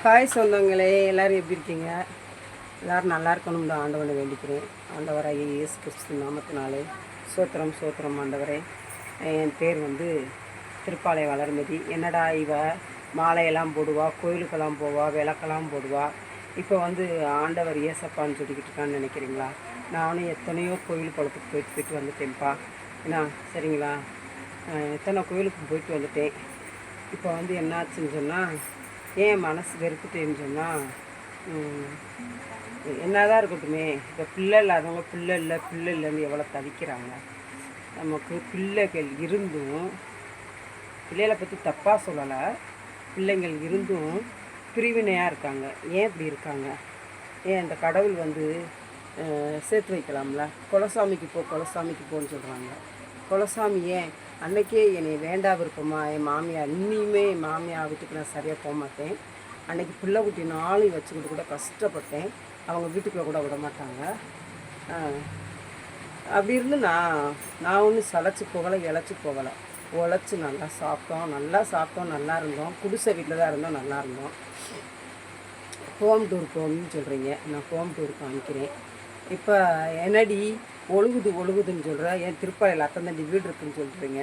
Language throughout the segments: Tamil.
ஹாய் சொந்தங்களே, எல்லோரும் எப்படி இருக்கீங்க? எல்லோரும் நல்லா இருக்கணும் தான் ஆண்டவனை வேண்டிக்கிறேன். ஆண்டவராகிய இயேசு கிறிஸ்து நாமத்தினாலே சோத்திரம் சோத்திரம். ஆண்டவரே, என் பேர் வந்து திருப்பாலை வளர்மதி. என்னடா இவ மாலையெல்லாம் போடுவா, கோயிலுக்கெல்லாம் போவா, விளக்கெல்லாம் போடுவா, இப்போ வந்து ஆண்டவர் ஏசப்பான்னு சொல்லிக்கிட்டு இருக்கான்னு நினைக்கிறீங்களா? நானும் எத்தனையோ கோயில் குளத்துக்கு போயிட்டு வந்துட்டேன்ப்பா. என்ன சரிங்களா? எத்தனை கோயிலுக்கு போயிட்டு வந்துட்டேன். இப்போ வந்து என்னாச்சுன்னு சொன்னால், ஏன் மனசு வெறுத்துட்டேன்னு சொன்னால், என்னதான் இருக்கட்டுமே, இப்போ பிள்ளை இல்லாதவங்க பிள்ளை இல்லைன்னு எவ்வளோ தவிக்கிறாங்க. நமக்கு பிள்ளைகள் இருந்தும், பிள்ளைகளை பற்றி தப்பாக சொல்லலை, பிள்ளைங்கள் இருந்தும் பிரிவினையாக இருக்காங்க. ஏன் இப்படி இருக்காங்க? ஏன் இந்த கடவுள் வந்து சேர்த்து வைக்கலாம்ல? குலசாமிக்கு குலசாமிக்கு போன்னு சொல்கிறாங்க. குலசாமி ஏன் அன்றைக்கே என்னை வேண்டா விருப்பமா என் மாமியார், இன்னியுமே என் மாமியார் வீட்டுக்கு நான் சரியாக போக மாட்டேன். அன்றைக்கி பிள்ளை குட்டி நாளையும் வச்சுக்கிட்டு கூட கஷ்டப்பட்டேன். அவங்க வீட்டுக்குள்ளே கூட விட மாட்டாங்க. அப்படி இருந்து நான் ஒன்றும் சளைச்சி போகலை, இழைச்சி போகலை. உழைச்சி நல்லா சாப்பிட்டோம், நல்லா இருந்தோம். குடிசை வீட்டில் தான் இருந்தோம், நல்லா இருந்தோம். ஹோம் டூர் போகணுன்னு சொல்கிறீங்க, நான் ஹோம் டூர் காமிக்கிறேன். இப்போ என்னடி ஒழுகுதுன்னு சொல்கிறேன். என் திருப்பாலையில் அத்தந்தாண்டி வீடு இருக்குதுன்னு சொல்கிறீங்க.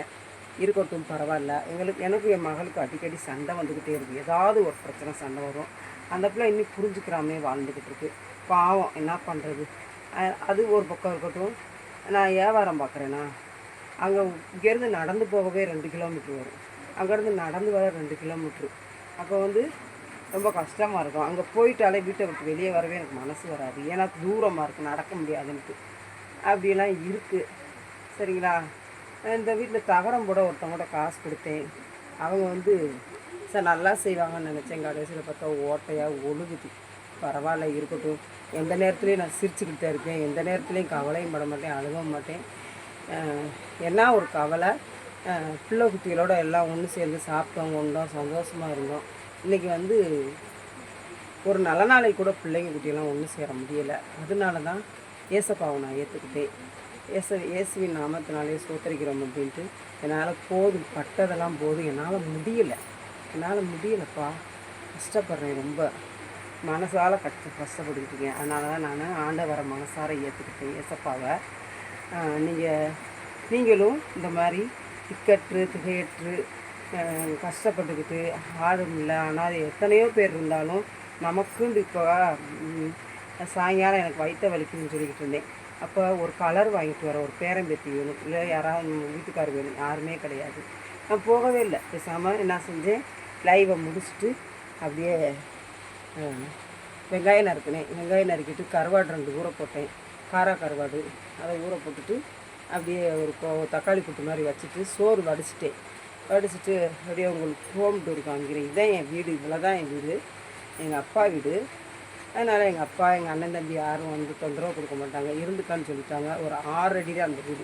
இருக்கட்டும், பரவாயில்ல. எனக்கும் என் மகளுக்கு அடிக்கடி சண்டை வந்துக்கிட்டே இருக்குது. ஏதாவது ஒரு பிரச்சனை சண்டை வரும். அந்த பிள்ளை இன்னும் புரிஞ்சுக்கிறாமே வாழ்ந்துக்கிட்டு இருக்குது. பாவம், என்ன பண்ணுறது? அது ஒரு பக்கம் இருக்கட்டும். நான் வியாபாரம் பார்க்குறேன்னா, அங்கே இங்கேருந்து நடந்து போகவே 2 கிலோமீட்ரு வரும். அங்கேருந்து நடந்து வர 2 கிலோமீட்ரு. அப்போ வந்து ரொம்ப கஷ்டமாக இருக்கும். அங்கே போயிட்டாலே வீட்டை விட்டு வெளியே வரவே எனக்கு மனசு வராது. ஏன்னா தூரமாக இருக்குது, நடக்க முடியாதுன்ட்டு. அப்படிலாம் இருக்குது. சரிங்களா? இந்த வீட்டில் தகரம் போட ஒருத்தவங்க காசு கொடுத்தேன். அவங்க வந்து சார் நல்லா செய்வாங்கன்னு நினச்சேன். கடைசியில் பார்த்தா ஓட்டையாக ஒழுகுது. பரவாயில்ல, இருக்கட்டும். எந்த நேரத்துலையும் நான் சிரிச்சுக்கிட்டு தான் இருப்பேன். எந்த நேரத்துலையும் கவலையும் பட மாட்டேன், அழுகவும் மாட்டேன். என்ன ஒரு கவலை, பிள்ளை குட்டிகளோட எல்லாம் ஒன்று சேர்ந்து சாப்பிட்டோம், கொண்டோம், சந்தோஷமாக இருந்தோம். இன்றைக்கி வந்து ஒரு நல்ல நாளைக்கு கூட பிள்ளைங்க குட்டியெல்லாம் ஒன்று சேர முடியலை. அதனால தான் ஏசப்பாவை நான் ஏற்றுக்கிட்டேன். இயேசுவின் நாமத்தினாலே சோத்தரிக்கிறோம் அப்படின்ட்டு. என்னால் போதும், பட்டதெல்லாம் போதும். என்னால் முடியலைப்பா. கஷ்டப்படுறேன், ரொம்ப மனசால் கஷ்டப்பட்டுக்கிட்டீங்க. அதனால தான் நான் ஆண்டவரை மனசார ஏற்றுக்கிட்டேன், ஏசப்பாவை. நீங்களும் இந்த மாதிரி திகையற்று கஷ்டப்பட்டுக்கிட்டு ஆடும் இல்லை. ஆனால் எத்தனையோ பேர் இருந்தாலும் நமக்குன்னு இப்போ சாயங்காலம் எனக்கு வயிற்ற வலிக்குன்னு சொல்லிக்கிட்டு இருந்தேன். அப்போ ஒரு கலர் வாங்கிட்டு வர ஒரு பேரம்பேத்தி வேணும், இல்லை யாராவது வீட்டுக்காரர் வேணும். யாருமே கிடையாது. நான் போகவே இல்லை. பேசாமல் என்ன செஞ்சேன், லைவை முடிச்சுட்டு அப்படியே வெங்காயம் நறுக்கிட்டு கருவாடு 2 ஊற போட்டேன். கருவாடு அதை ஊற போட்டுட்டு அப்படியே ஒரு தக்காளி புட்டு மாதிரி வச்சுட்டு சோறு வடிச்சிட்டு அப்படியே உங்களுக்கு ஹோம் டூர் காமிக்கிறேன். இதுதான் என் வீடு, இதில் தான் என் வீடு, எங்கள் அப்பா வீடு. அதனால் எங்கள் அப்பா, எங்கள் அண்ணன் தம்பி யாரும் வந்து தொந்தரவு கொடுக்க மாட்டாங்க. இருந்துக்கான்னு சொல்லிட்டாங்க. ஒரு 6 அடி தான் அந்த வீடு.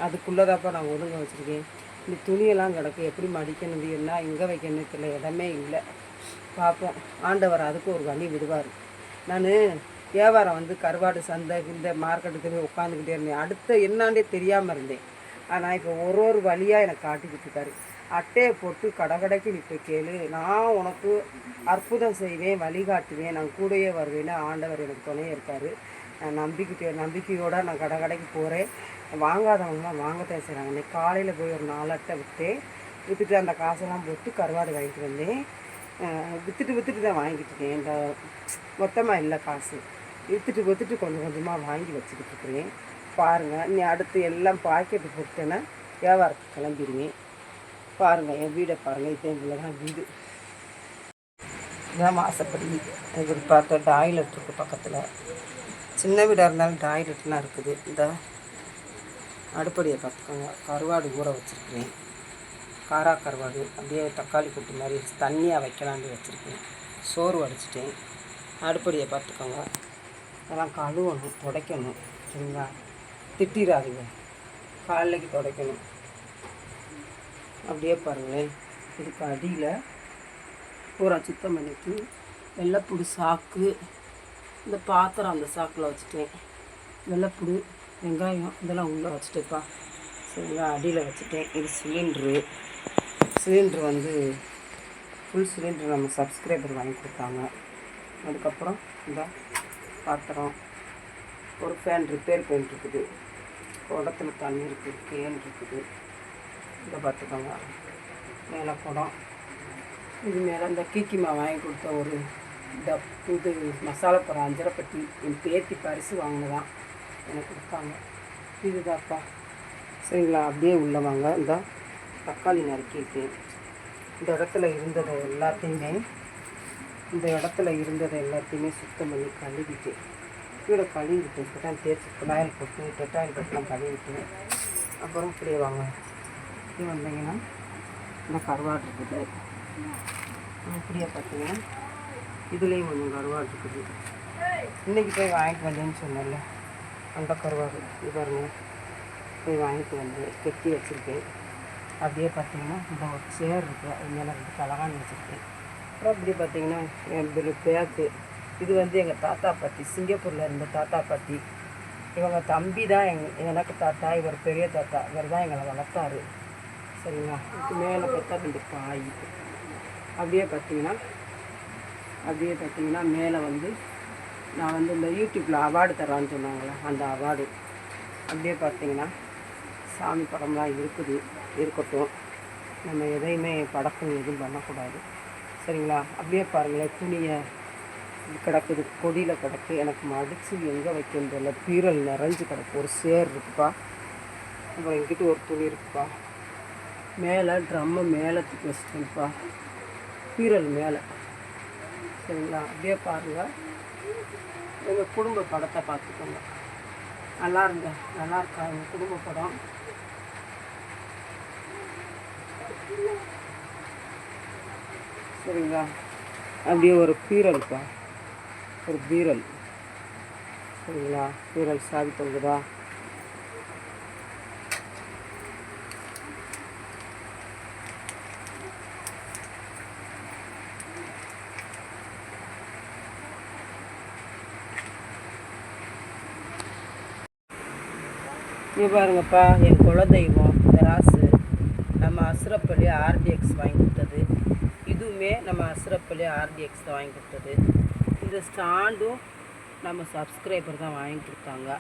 அதுக்குள்ளதாப்பா நான் ஒழுங்க வச்சுருக்கேன். இந்த துணியெல்லாம் கிடக்கு, எப்படி மடிக்கணும், என்ன எங்கே வைக்கணும் தெரியல, இடமே இல்லை. பார்ப்போம், ஆண்டவர் அதுக்கு ஒரு வழி விடுவார். நான் வியாபாரம் வந்து கருவாடு சந்தை இந்த மார்க்கெட்டுக்கு போய் உட்காந்துக்கிட்டே இருந்தேன். அடுத்த என்னாண்டே தெரியாமல் இருந்தேன். ஆனால் இப்போ ஒரு வழியாக எனக்கு காட்டிக்கிட்டு இருக்காரு. அட்டையை போட்டு கடைக்கு நீ போய் கேளு, நான் உனக்கு அற்புதம் செய்வேன், வழிகாட்டுவேன், நான் கூடயே வருவேன்னு ஆண்டவர் எனக்கு துணையே இருக்கார். நான் நம்பிக்கையோடு நான் கடைக்கு போகிறேன். வாங்காதவங்களாம் வாங்கத்தான் செய்கிறாங்க. இன்னைக்கு காலையில் போய் ஒரு 4 அட்டை விற்றுட்டு அந்த காசெல்லாம் போட்டு கருவாடு வாங்கிட்டு வந்தேன். விற்றுட்டு தான் வாங்கிட்டு இருக்கேன். இந்த மொத்தமாக இல்லை காசு, விற்றுட்டு கொஞ்சம் கொஞ்சமாக வாங்கி வச்சுக்கிட்டு இருக்கிறேன். பாருங்கள், நீ அடுத்து எல்லாம் பாக்கெட்டு போட்டேன்னா வியாபாரத்துக்கு கிளம்பிடுவேன். பாருங்கள், என் வீடை பாருங்கள். இதே தான் வீடு, இதான் வாசப்படி. இப்படி பார்த்தா டாய்லெட் இருக்குது பக்கத்தில். சின்ன வீடாக இருந்தாலும் டாய்லெட்லாம் இருக்குது. இந்த அடுப்படியை பார்த்துக்கோங்க. கருவாடு ஊற வச்சுருக்கிறேன், கருவாடு அப்படியே தக்காளி கூட்டு மாதிரி தண்ணியாக வைக்கலான்னு வச்சுருக்கேன். சோறு வடிச்சிட்டேன். அடுப்படியை பார்த்துக்கோங்க. அதெல்லாம் கழுவணும், துடைக்கணும். சரிங்களா? திட்டிடாதீங்க, காலைக்கு துடைக்கணும். அப்படியே பாருங்களேன், இதுக்கு அடியில் பூரா சுத்தம் பண்ணிட்டு வெள்ளைப்புடு சாக்கு, இந்த பாத்திரம் அந்த சாக்கில் வச்சுட்டேன். வெள்ளைப்புடு, வெங்காயம் இதெல்லாம் உள்ளே வச்சுட்டேப்பா. சரிங்களா? அடியில் வச்சுட்டேன். இது சிலிண்ட்ரு வந்து ஃபுல் சிலிண்டர் நம்ம சப்ஸ்கிரைபர் வாங்கி கொடுத்தாங்க. அதுக்கப்புறம் இந்த பாத்திரம், ஒரு ஃபேன் ரிப்பேர் பண்ணிட்டுருக்குது, குடத்துல தண்ணி இருக்குது, கேன் இருக்குது. இதை பார்த்துக்கோங்க. மேலே குடம், இது மேலே இந்த கீக்கிமா வாங்கி கொடுத்த ஒரு இது மசாலா போகிற அஞ்சரைப்பட்டி என் பேத்தி பரிசு வாங்கினதான் எனக்கு கொடுத்தாங்க. இதுதாப்பா. சரிங்களா? அப்படியே உள்ளவாங்க. இந்த தக்காளி நறுக்கியிருக்கேன். இந்த இடத்துல எல்லாத்தையுமே சுத்தம் பண்ணி கழுவிட்டு கீழே கழுவிட்டு இப்போ தான் தேய்ச்சி குழாயில் போட்டு டெட்டாயில் போட்டுலாம் கழுவிட்டு அப்புறம் இப்படியே வாங்க. இப்படி வந்தீங்கன்னா இந்த கருவாடு இருக்குது. இப்படியே பார்த்தீங்கன்னா இதுலேயும் கொஞ்சம் கருவாடு இருக்குது. இன்றைக்கி போய் வாங்கிட்டு வந்தேன்னு சொன்னேன்ல, அந்த கருவாடு இது பாருங்க, போய் வாங்கிட்டு வந்து கெட்டி வச்சுருக்கேன். அப்படியே பார்த்தீங்கன்னா இந்த ஒரு சேர் இருக்குது, அது மேலே 2 தலகாணி வச்சுருக்கேன். அப்புறம் அப்படி பார்த்தீங்கன்னா என் பேக்கு, இது வந்து எங்கள் தாத்தா பாட்டி, சிங்கப்பூரில் இருந்த தாத்தா பாட்டி. இவங்க தம்பி தான் எனக்கு தாத்தா, இவர் பெரிய தாத்தா, இவர் தான் எங்களை வளர்த்தாரு. சரிங்களா? இதுக்கு மேலே பார்த்தா 2 பாய். அப்படியே பார்த்தீங்கன்னா மேலே வந்து நான் வந்து இந்த யூடியூப்பில் அவார்டு தரான்னு சொன்னாங்களே, அந்த அவார்டு. அப்படியே பார்த்தீங்கன்னா சாமி படம்லாம் இருக்கட்டும். நம்ம எதையுமே படக்கம் எதுவும் பண்ணக்கூடாது. சரிங்களா? அப்படியே பாருங்களேன், துணியை கிடக்குது, கொடியில் கிடக்கு. எனக்கு மடித்து எங்கே வைக்கிறதில்ல, பீரல் நிறைஞ்சு கிடக்கு. ஒரு சேர் இருக்குப்பா, அப்புறம் எங்கிட்ட ஒரு துணி இருக்குப்பா. மேலே ட்ரம்மை மேலே தூக்கி வச்சுட்டேன்ப்பா, பீரல் மேலே. சரிங்களா? அப்படியே பாருங்கள், எங்கள் குடும்ப படத்தை பார்த்துக்கோங்க. நல்லா இருக்கா எங்கள் குடும்ப படம். சரிங்களா? அப்படியே ஒரு பீரல்ப்பா, ஒரு பீரல். சரிங்களா? பீரல் சாவி தொங்குதா? இங்கே பாருங்கப்பா, என் குலதெய்வம் ராசு நம்ம அஸ்ரப் அலி ஆர்டிஎக்ஸ் வாங்கி கொடுத்தது. இதுவுமே நம்ம அஸ்ரப் அலி ஆர்டிஎக்ஸ் தான் வாங்கி கொடுத்தது. இந்த ஸ்டாண்டும் நம்ம சப்ஸ்கிரைபர் தான் வாங்கி கொடுத்தாங்க.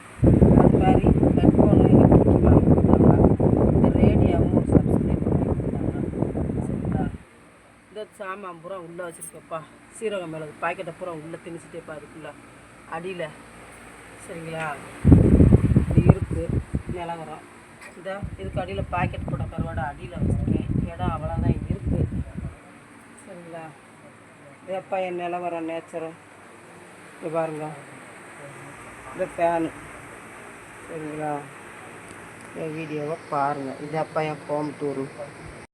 அது மாதிரி ஹெட்ஃபோனும் எனக்கு வாங்கி கொடுத்தாங்க. இந்த ரேடியோவும் ஒரு சப்ஸ்கிரைபர் வாங்கி கொடுத்தாங்க. சரிங்களா? இந்த சாமான் பூரா உள்ளே வச்சுருக்கப்பா, சீரகம் மிளகு பாக்கெட்டை பூரா உள்ளே திணிச்சிட்டேப்பா அதுக்குள்ளே அடியில். சரிங்களா? இப்படி இருக்குது நிலவரம். இதுக்கு அடியில் பாக்கெட் போட்ட கருவாடை அடியில் வச்சுருக்கேன். இடம் அவ்வளோதான் இருக்குது. சரிங்களா? இதப்பா என் நிலவரம் நேச்சரு. இது பாருங்க, இந்த ஃபேனு. சரிங்களா? என் வீடியோவை பாருங்கள். இதப்பா என் ஹோம் டூரு.